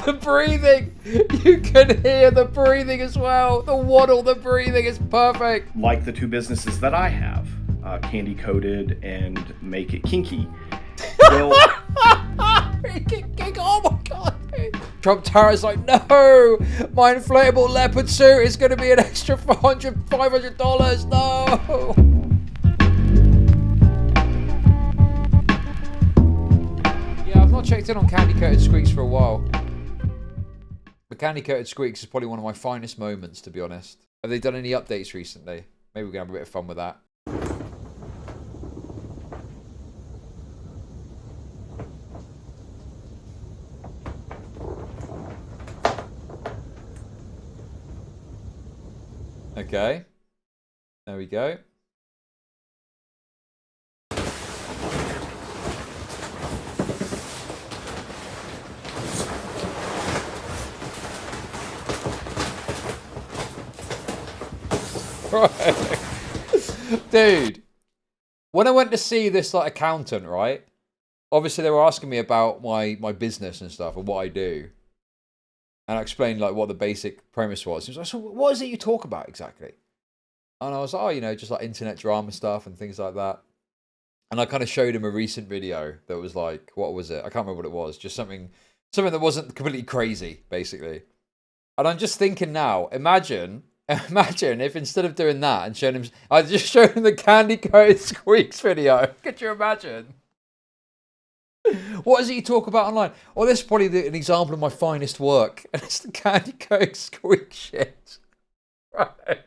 the breathing. You can hear the breathing as well. The waddle, the breathing is perfect. Like the two businesses that I have, Candy Coated and Make It Kinky. Well, oh my god. Trump Tower's like, no, my inflatable leopard suit is going to be an extra $500. No. Yeah, I've not checked in on Candy Coated Squeaks for a while. But Candy Coated Squeaks is probably one of my finest moments, to be honest. Have they done any updates recently? Maybe we're going to have a bit of fun with that. Okay. There we go. Right. Dude, when I went to see this like accountant, right? Obviously they were asking me about my business and stuff and what I do. And I explained like what the basic premise was. He was like, so what is it you talk about exactly? And I was like, oh, you know, just like internet drama stuff and things like that. And I kind of showed him a recent video that was like, what was it? I can't remember what it was. Just something that wasn't completely crazy, basically. And I'm just thinking now, imagine if instead of doing that and showing him, I just showed him the Candy Coated Squeaks video. Could you imagine? What is it you talk about online? Well, this is probably an example of my finest work. And it's the Candy Coated Squeak shit. Right.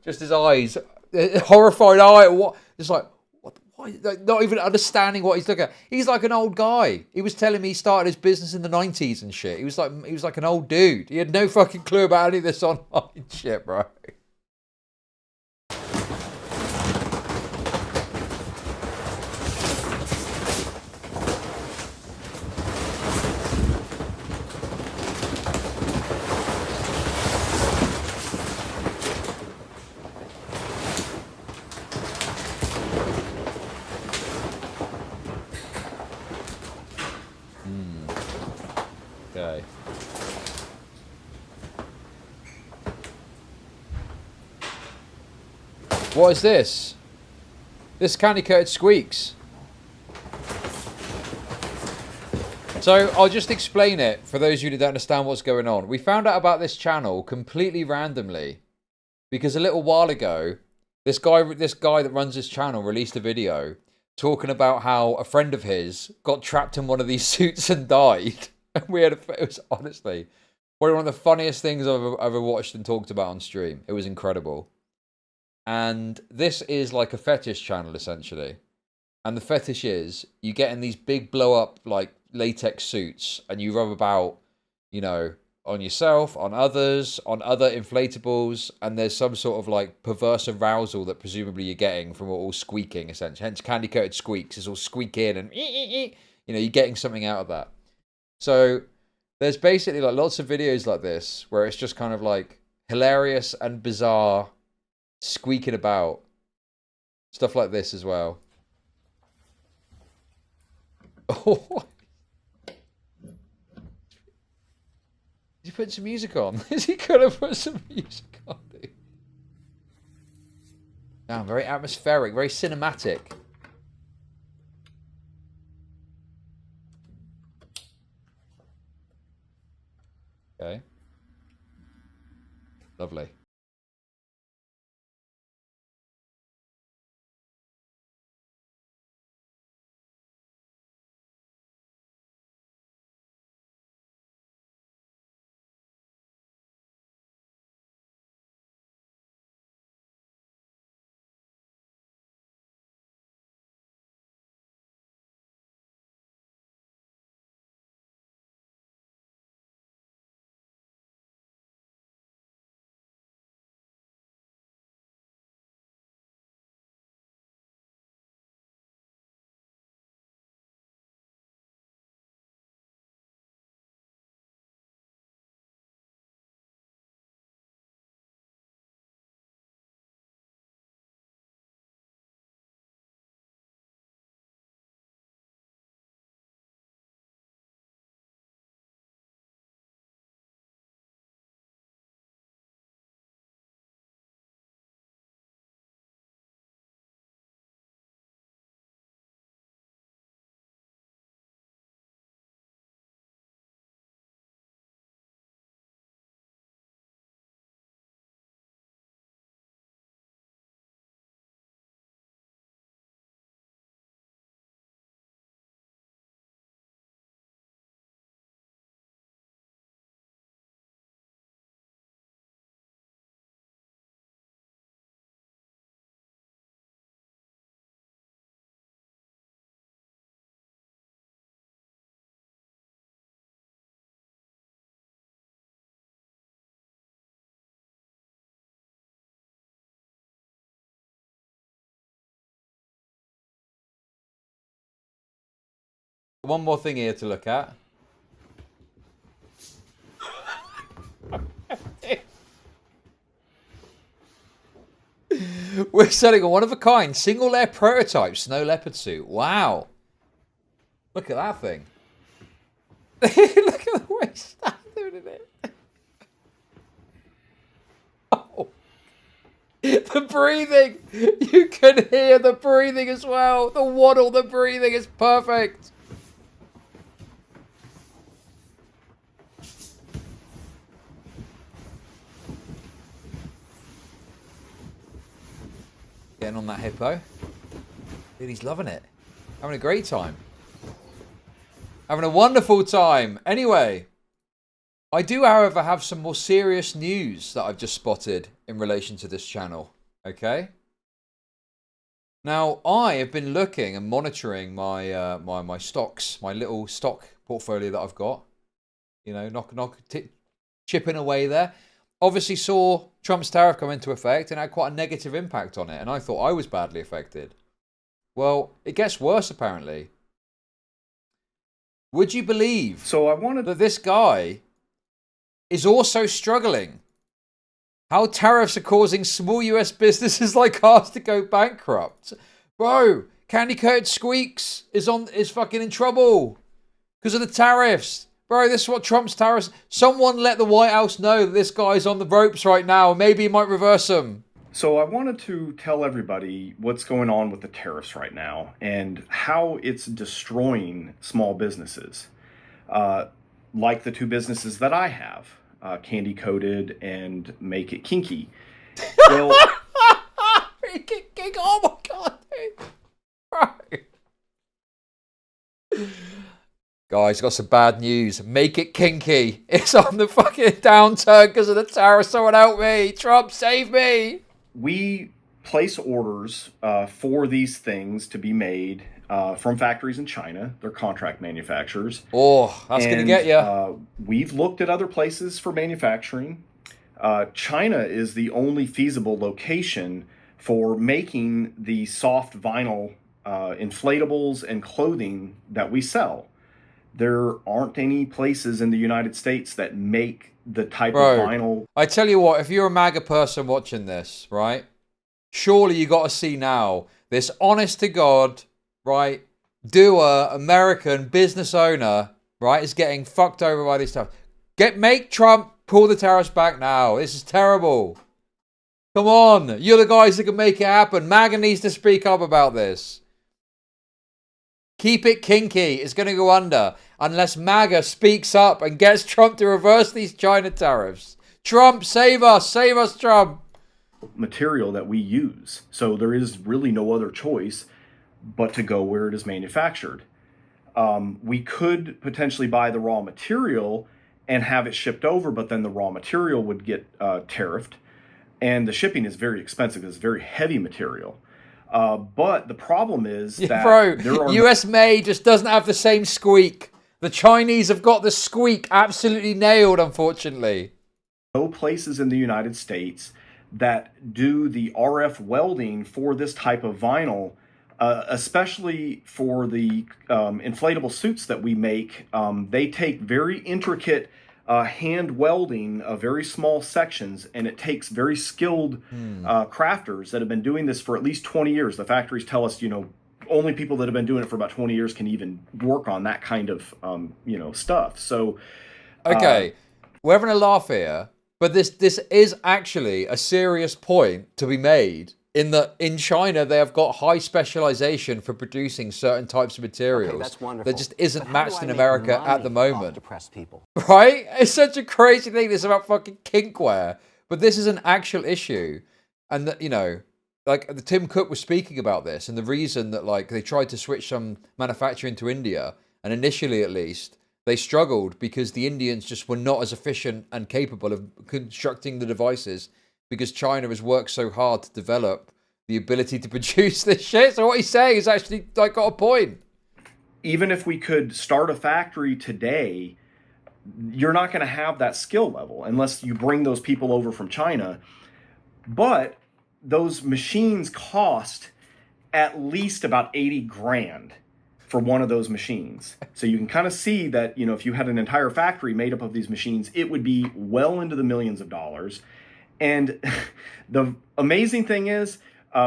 Just his eyes. Horrified eye. What? It's like, what? Why? Like, not even understanding what he's looking at. He's like an old guy. He was telling me he started his business in the 90s and shit. He was like an old dude. He had no fucking clue about any of this online shit, bro. Okay. What is this? This Candy Coated Squeaks. So I'll just explain it for those of you who don't understand what's going on. We found out about this channel completely randomly because a little while ago, this guy that runs this channel released a video talking about how a friend of his got trapped in one of these suits and died. And it was honestly probably one of the funniest things I've ever watched and talked about on stream. It was incredible. And this is like a fetish channel essentially. And the fetish is you get in these big blow up like latex suits and you rub about, you know, on yourself, on others, on other inflatables, and there's some sort of like perverse arousal that presumably you're getting from all squeaking essentially. Hence Candy Coated Squeaks is all squeaking and you know, you're getting something out of that. So there's basically like lots of videos like this where it's just kind of like hilarious and bizarre squeaking about. Stuff like this as well. Oh, is he putting some music on? Is he gonna put some music on? Damn, very atmospheric, very cinematic. Okay. Lovely. One more thing here to look at. We're selling a one-of-a-kind single-layer prototype snow leopard suit. Wow. Look at that thing. Look at the way he's standing in it. Oh. The breathing. You can hear the breathing as well. The waddle, the breathing is perfect. Getting on that hippo. Dude, he's loving it. Having a great time. Having a wonderful time. Anyway, I do, however, have some more serious news that I've just spotted in relation to this channel. Okay? Now, I have been looking and monitoring my my stocks, my little stock portfolio that I've got. You know, chipping away there. Obviously saw Trump's tariff come into effect and had quite a negative impact on it. And I thought I was badly affected. Well, it gets worse, apparently. Would you believe that this guy is also struggling? How tariffs are causing small US businesses like ours to go bankrupt. Bro, Candy Coated Squeaks is fucking in trouble because of the tariffs. Bro, this is what Trump's tariffs... Someone let the White House know that this guy's on the ropes right now. Maybe he might reverse them. So I wanted to tell everybody what's going on with the tariffs right now and how it's destroying small businesses. Like the two businesses that I have, Candy Coated and Make It Kinky. Well, Make It Kinky, oh my god, dude. Right. Guys, got some bad news. Make It Kinky. It's on the fucking downturn because of the tariffs. Someone help me. Trump, save me. We place orders for these things to be made from factories in China. They're contract manufacturers. Oh, that's going to get you. We've looked at other places for manufacturing. China is the only feasible location for making the soft vinyl inflatables and clothing that we sell. There aren't any places in the United States that make the type of vinyl. I tell you what, if you're a MAGA person watching this, right, surely you got to see now this honest to God, right, doer, American business owner, right, is getting fucked over by this stuff. Make Trump pull the tariffs back now. This is terrible. Come on. You're the guys that can make it happen. MAGA needs to speak up about this. Keep it kinky. It's going to go under unless MAGA speaks up and gets Trump to reverse these China tariffs. Trump, save us. Save us, Trump. Material that we use. So there is really no other choice but to go where it is manufactured. We could potentially buy the raw material and have it shipped over, but then the raw material would get tariffed. And the shipping is very expensive because it's very heavy material. But the problem is that bro, US made just doesn't have the same squeak. The Chinese have got the squeak absolutely nailed, unfortunately. No places in the United States that do the RF welding for this type of vinyl, especially for the inflatable suits that we make. They take very intricate hand welding of very small sections, and it takes very skilled crafters that have been doing this for at least 20 years. The factories tell us, only people that have been doing it for about 20 years can even work on that kind of, stuff. So, okay, we're having a laugh here, but this is actually a serious point to be made. In China, they have got high specialization for producing certain types of materials. Okay, that's wonderful. That just isn't matched in America at the moment. Depressed people. Right? It's such a crazy thing. This is about fucking kinkware. But this is an actual issue. And, the Tim Cook was speaking about this. And the reason that, they tried to switch some manufacturing to India, and initially at least, they struggled because the Indians just were not as efficient and capable of constructing the devices because China has worked so hard to develop the ability to produce this shit. So what he's saying is actually got a point. Even if we could start a factory today, you're not going to have that skill level unless you bring those people over from China. But those machines cost at least about 80 grand for one of those machines. So you can kind of see that, you know, if you had an entire factory made up of these machines, it would be well into the millions of dollars. And the amazing thing is,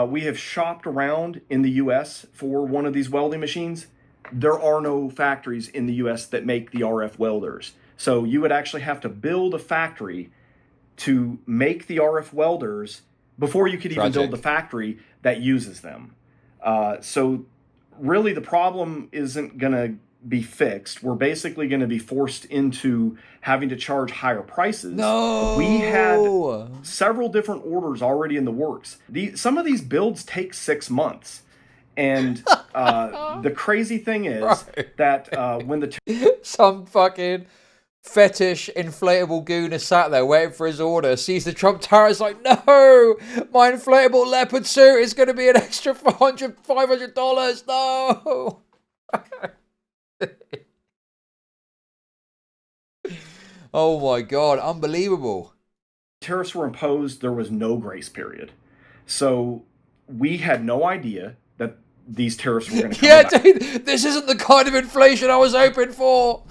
we have shopped around in the US for one of these welding machines. There are no factories in the US that make the RF welders. So you would actually have to build a factory to make the RF welders before you could even build the factory that uses them. So really the problem isn't going to be fixed. We're basically going to be forced into having to charge higher prices. No! We had several different orders already in the works. Some of these builds take 6 months. And the crazy thing is that when the... Some fucking fetish inflatable goon is sat there waiting for his order, sees the Trump tariffs, like, no, my inflatable leopard suit is going to be an extra $500. No. Oh my God, unbelievable. Tariffs were imposed, there was no grace period. So we had no idea that these tariffs were going to come about. Dude, this isn't the kind of inflation I was hoping for.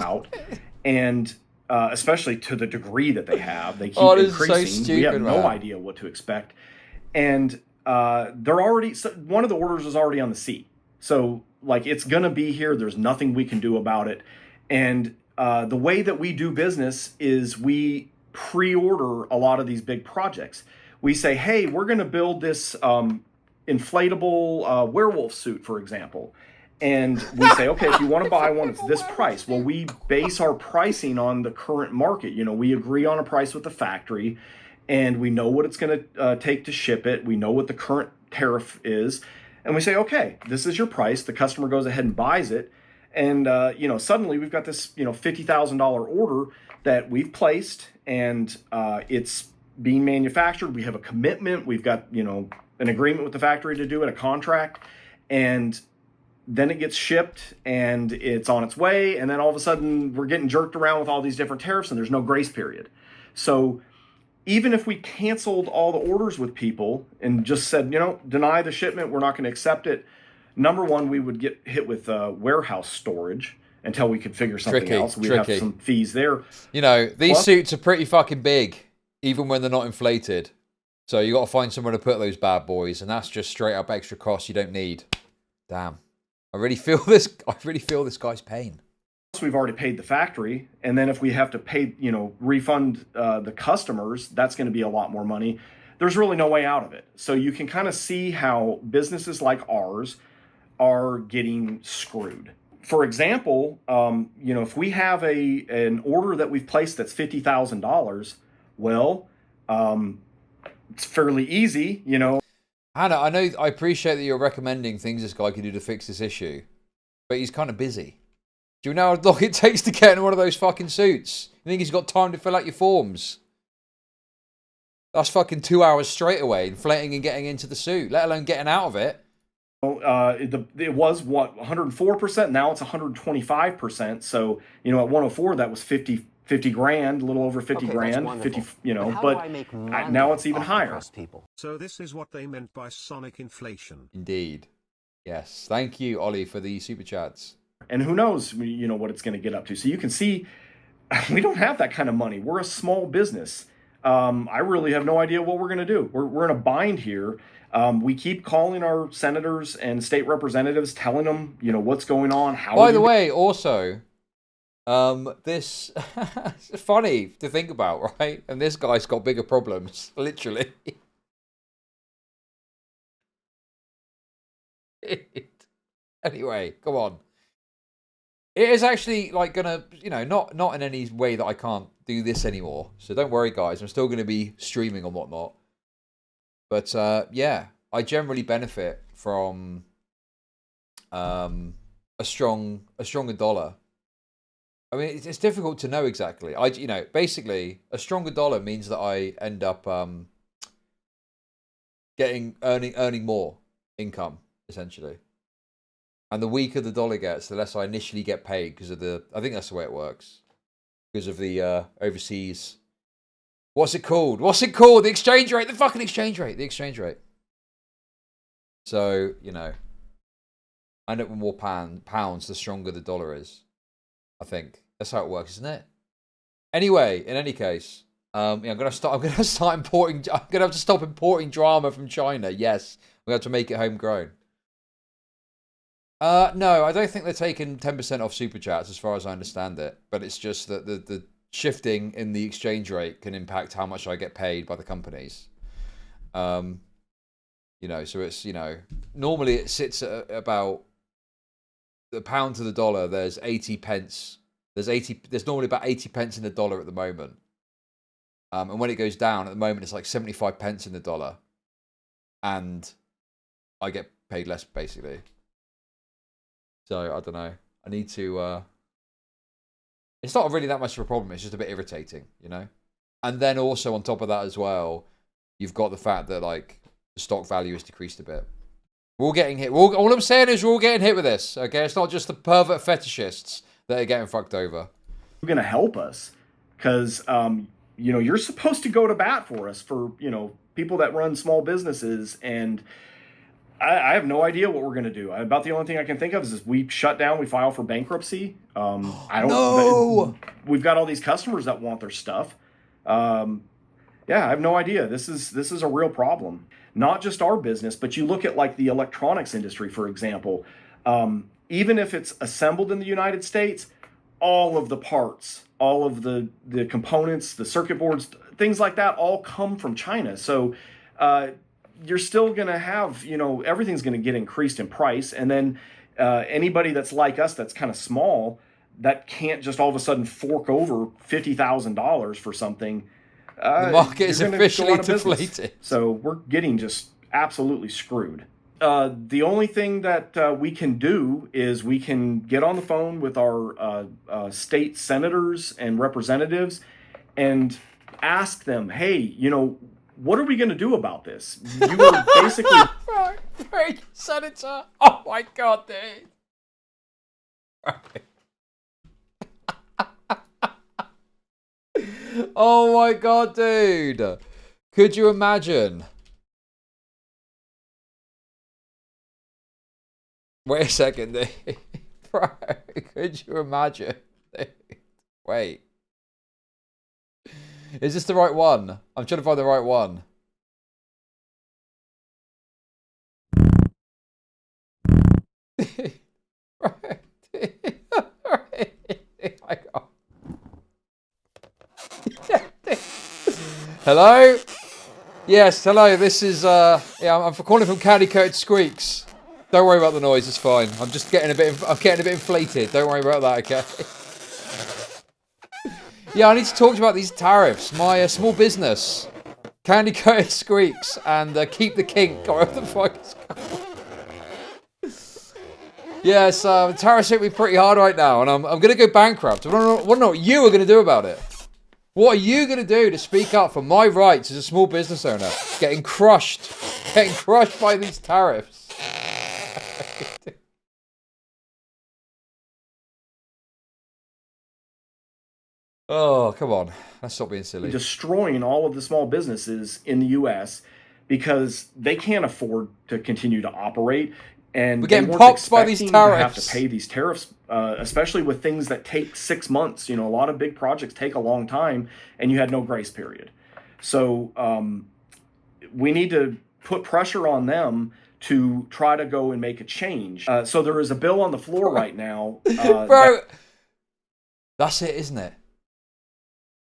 And especially to the degree that they have, they keep increasing. So stupid, we have no idea what to expect. And they're already, one of the orders is already on the seat. So like, it's going to be here. There's nothing we can do about it. And the way that we do business is we pre-order a lot of these big projects. We say, hey, we're going to build this inflatable werewolf suit, for example. And we say, okay, if you want to buy one, it's this price. Well, we base our pricing on the current market. You know, we agree on a price with the factory, and we know what it's going to take to ship it. We know what the current tariff is. And we say, okay, this is your price. The customer goes ahead and buys it. And, you know, suddenly we've got this, you know, $50,000 order that we've placed, and it's being manufactured. We have a commitment. We've got, you know, an agreement with the factory to do it, a contract. And then it gets shipped and it's on its way. And then all of a sudden we're getting jerked around with all these different tariffs and there's no grace period. So even if we canceled all the orders with people and just said, you know, deny the shipment, we're not going to accept it. Number one, we would get hit with warehouse storage until we could figure something else. We'd have some fees there. You know, these suits are pretty fucking big, even when they're not inflated. So you got to find somewhere to put those bad boys. And that's just straight up extra costs you don't need. Damn. I really feel this guy's pain. We've already paid the factory, and then if we have to pay, you know, refund the customers, that's going to be a lot more money. There's really no way out of it. So you can kind of see how businesses like ours are getting screwed. For example, you know, if we have an order that we've placed that's $50,000, well, it's fairly easy, you know. Hannah, I appreciate that you're recommending things this guy can do to fix this issue, but he's kind of busy. Do you know how long it takes to get in one of those fucking suits? You think he's got time to fill out your forms? That's fucking 2 hours straight away, inflating and getting into the suit, let alone getting out of it. It was, what, 104%? Now it's 125%. So, you know, at 104, that was 50 grand, a little over 50 grand, 50, you know, but now it's even higher. So this is what they meant by sonic inflation. Indeed. Yes. Thank you, Ollie, for the super chats. And who knows, you know, what it's going to get up to. So you can see, we don't have that kind of money. We're a small business. I really have no idea what we're going to do. We're in a bind here. We keep calling our senators and state representatives, telling them, you know, what's going on. By the way, also, this it's funny to think about, right? And this guy's got bigger problems, literally. Anyway, come on. It is actually like gonna, you know, not in any way that I can't do this anymore. So don't worry, guys. I'm still gonna be streaming and whatnot. But yeah, I generally benefit from a stronger dollar. I mean, it's difficult to know exactly. You know, basically, a stronger dollar means that I end up earning more income, essentially. And the weaker the dollar gets, the less I initially get paid because of I think that's the way it works. Because of the overseas. What's it called? The exchange rate. The fucking exchange rate. The exchange rate. So, you know. And it with more pounds, the stronger the dollar is. I think that's how it works, isn't it? Anyway, in any case, yeah, I'm gonna start importing. I'm gonna have to stop importing drama from China. Yes, we have to make it homegrown. No, I don't think they're taking 10% off super chats, as far as I understand it. But it's just that the shifting in the exchange rate can impact how much I get paid by the companies. You know, so it's, you know, normally it sits at about the pound to the dollar. There's 80 pence. There's normally about 80 pence in the dollar at the moment. And when it goes down, at the moment it's like 75 pence in the dollar, and I get paid less basically. So I don't know. I need to. It's not really that much of a problem. It's just a bit irritating, you know. And then also on top of that as well, you've got the fact that like the stock value has decreased a bit. We're all getting hit. All I'm saying is we're all getting hit with this. Okay, it's not just the pervert fetishists that are getting fucked over. You're going to help us because, you know, you're supposed to go to bat for us, for, you know, people that run small businesses. And I have no idea what we're going to do. About the only thing I can think of is we shut down, we file for bankruptcy. I don't know. We've got all these customers that want their stuff. Yeah, I have no idea. This is a real problem. Not just our business, but you look at like the electronics industry, for example. Even if it's assembled in the United States, all of the parts, all of the components, the circuit boards, things like that all come from China. So you're still going to have, you know, everything's going to get increased in price. And then anybody that's like us, that's kind of small, that can't just all of a sudden fork over $50,000 for something. The market is officially deflated. So we're getting just absolutely screwed. The only thing that we can do is we can get on the phone with our state senators and representatives and ask them, hey, you know, what are we going to do about this? You were basically... Right, Senator. Oh my God, dude. Right. Oh my God, dude. Could you imagine? Wait a second, dude. Bro, could you imagine? Dude. Wait. Is this the right one? I'm trying to find the right one. Right. Hello? Yes, hello. This is yeah, I'm calling from Candy Coated Squeaks. Don't worry about the noise, it's fine. I'm just getting I'm getting a bit inflated. Don't worry about that, okay? Yeah, I need to talk to you about these tariffs. My small business, Candy Coated Squeaks, and Keep the Kink, or whatever the fuck it's called. Yes, the tariffs hit me pretty hard right now, and I'm going to go bankrupt. I want to know what you are going to do about it. What are you going to do to speak up for my rights as a small business owner? Getting crushed by these tariffs. Oh, come on. Let's stop being silly. Destroying all of the small businesses in the U.S. because they can't afford to continue to operate. And we're getting popped by these tariffs. To have to pay these tariffs, especially with things that take 6 months. You know, a lot of big projects take a long time, and you had no grace period. So we need to put pressure on them to try to go and make a change. So there is a bill on the floor right now. Bro, that's it, isn't it?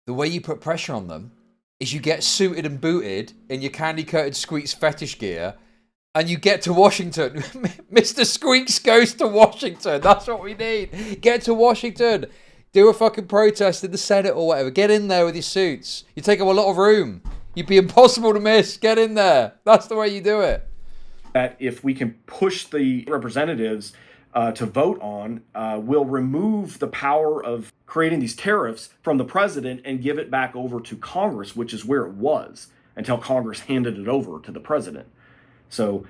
The way you put pressure on them is you get suited and booted in your Candy Coated Squeaks fetish gear, and you get to Washington. Mr. Squeaks goes to Washington. That's what we need. Get to Washington. Do a fucking protest in the Senate or whatever. Get in there with your suits. You take up a lot of room. You'd be impossible to miss. Get in there. That's the way you do it. That if we can push the representatives to vote on, will remove the power of creating these tariffs from the president and give it back over to Congress, which is where it was until Congress handed it over to the president. So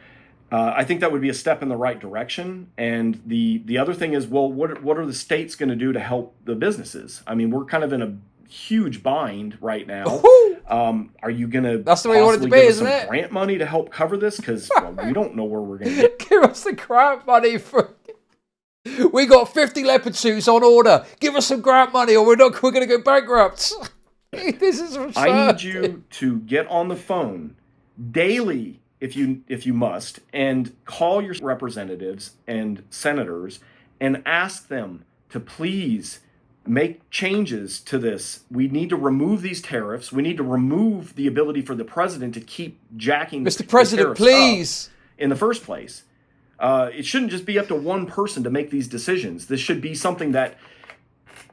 I think that would be a step in the right direction. And the other thing is, well, what are the states going to do to help the businesses? I mean, we're kind of in a huge bind right now. Are you going to That's the way you want it to be, give us isn't some it? grant money to help cover this? Because we don't know where we're going to get. Give us the grant money for. We got 50 leopard suits on order. Give us some grant money, or we're going to go bankrupt. This is absurd. I need you to get on the phone daily, if you must, and call your representatives and senators and ask them to please make changes to this. We need to remove these tariffs. We need to remove the ability for the president to keep jacking Mr. President, please. In the first place. It shouldn't just be up to one person to make these decisions. This should be something that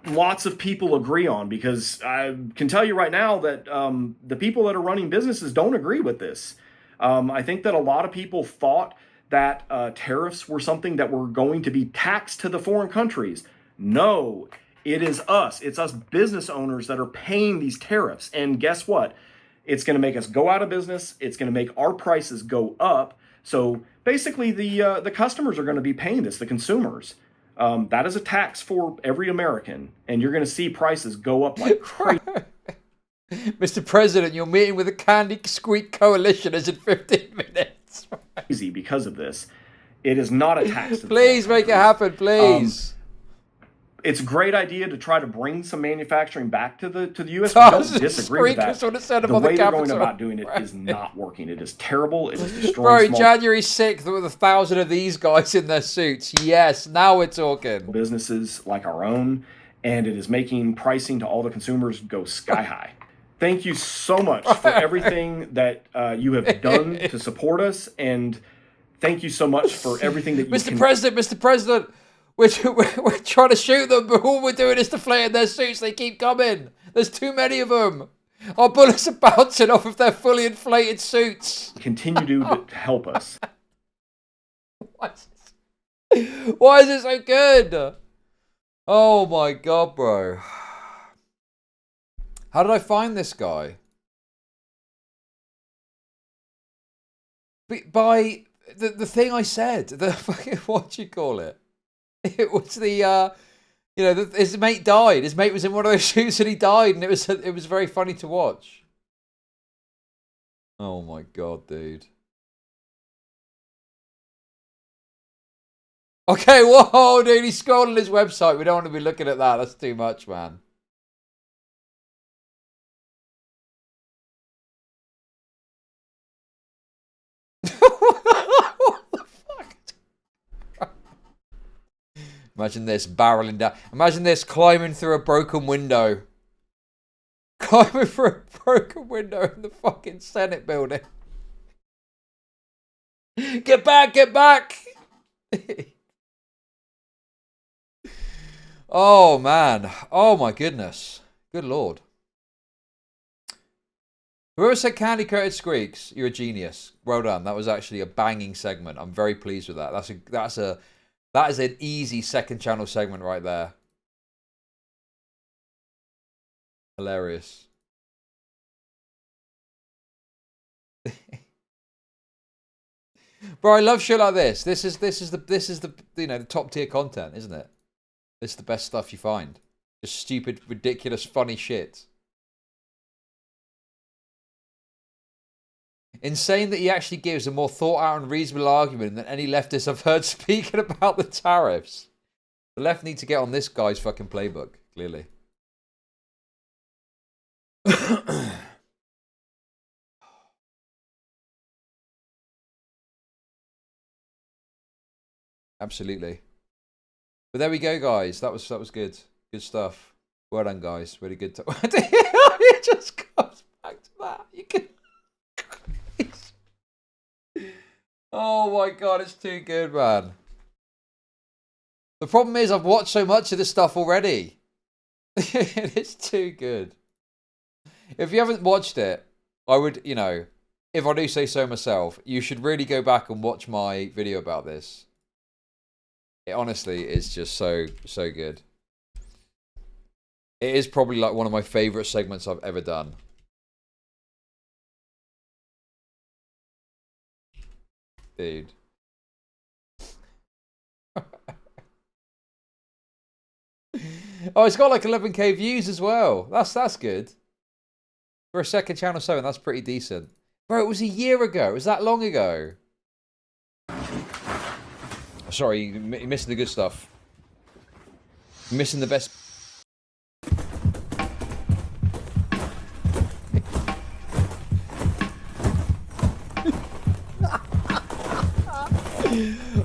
lots of people agree on, because I can tell you right now that the people that are running businesses don't agree with this. I think that a lot of people thought that tariffs were something that were going to be taxed to the foreign countries. No, it is us. It's us business owners that are paying these tariffs. And guess what? It's going to make us go out of business. It's going to make our prices go up. So basically, the customers are going to be paying this, the consumers. That is a tax for every American, and you're going to see prices go up like crazy. Mr. President, your meeting with the Candy Squeak Coalition is in 15 minutes. Because of this. It is not a tax. Please make it happen, please. It's a great idea to try to bring some manufacturing back to the U.S. We don't disagree with that. The way they're going about doing it is not working. It is terrible. It is destroying Bro, January 6th with 1,000 of these guys in their suits. Yes, now we're talking. Businesses like our own, and it is making pricing to all the consumers go sky high. Thank you so much for everything that you have done to support us, and thank you so much for everything that you Mr. President, we're trying to shoot them, but all we're doing is deflating their suits. They keep coming. There's too many of them. Our bullets are bouncing off of their fully inflated suits. Continue to help us. Why is it so good? Oh my god, bro. How did I find this guy? By the thing I said. The fucking, what do you call it? It was the, his mate died. His mate was in one of those shoots and he died, and it was very funny to watch. Oh my god, dude. Okay, whoa, dude, he's scrolling his website. We don't want to be looking at that. That's too much, man. What the fuck? Imagine this barreling down. Imagine this climbing through a broken window. Climbing through a broken window in the fucking Senate building. Get back, get back! Oh, man. Oh, my goodness. Good lord. Whoever said Candy Coated Squeaks, you're a genius. Well done. That was actually a banging segment. I'm very pleased with that. That is an easy second channel segment right there. Hilarious. Bro, I love shit like this. This is the the top tier content, isn't it? This is the best stuff you find. Just stupid, ridiculous, funny shit. Insane that he actually gives a more thought out and reasonable argument than any leftist I've heard speaking about the tariffs. The left need to get on this guy's fucking playbook, clearly. Absolutely. But there we go, guys. That was good. Good stuff. Well done, guys. Really good. It just comes back to that. You can. Oh my god, it's too good, man. The problem is I've watched so much of this stuff already. It's too good. If you haven't watched it, I would, if I do say so myself, you should really go back and watch my video about this. It honestly is just so good. It is probably like one of my favorite segments I've ever done. Dude. Oh, it's got like 11k views as well. That's good. For a second channel 7, that's pretty decent. Bro, it was a year ago. It was that long ago. Sorry, you're missing the good stuff. You're missing the best.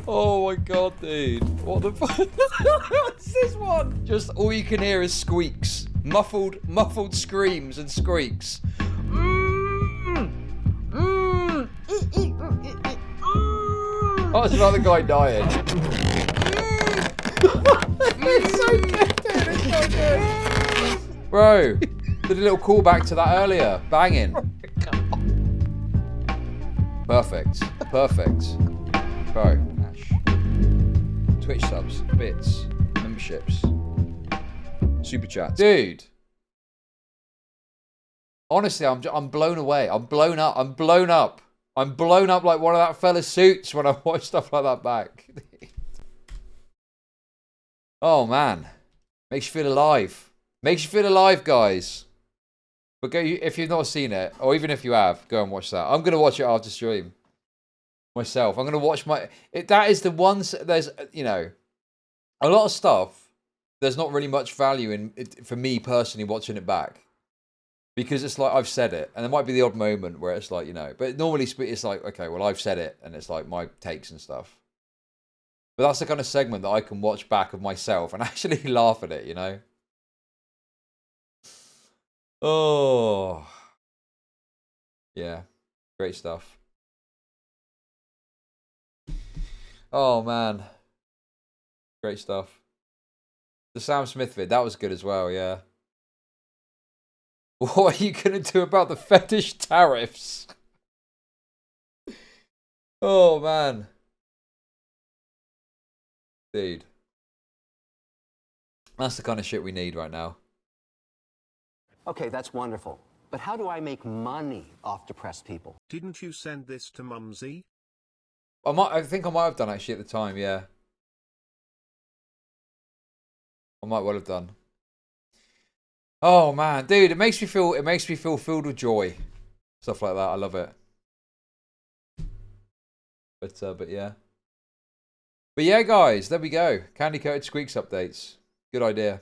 Oh my god, dude. What the fuck? What's this one? Just all you can hear is squeaks. Muffled screams and squeaks. Oh, it's about the guy dying. It's so good, dude. It's so good. Bro, did a little callback to that earlier. Banging. Perfect. Perfect. Bro, Ash. Twitch subs, bits, memberships, super chats. Dude. Honestly, I'm blown away. I'm blown up. I'm blown up. I'm blown up like one of that fella's suits when I watch stuff like that back. Oh, man. Makes you feel alive. Makes you feel alive, guys. But go, if you've not seen it, or even if you have, go and watch that. I'm going to watch it after stream. Myself. I'm going to watch my... that is the one... There's, you know, a lot of stuff, there's not really much value in it, for me personally, watching it back. Because it's like, I've said it. And there might be the odd moment where it's like, you know... But normally it's like, okay, well, I've said it. And it's like my takes and stuff. But that's the kind of segment that I can watch back of myself and actually laugh at it, you know? Oh. Yeah. Great stuff. Oh, man. Great stuff. The Sam Smith vid, that was good as well, yeah. What are you going to do about the fetish tariffs? Oh, man. Dude. That's the kind of shit we need right now. Okay, that's wonderful. But how do I make money off depressed people? Didn't you send this to Mumsy? I think I might have done actually at the time, yeah. I might well have done. Oh man, dude, it makes me feel filled with joy. Stuff like that. I love it. But yeah. But yeah, guys, there we go. Candy Coated Squeaks updates. Good idea.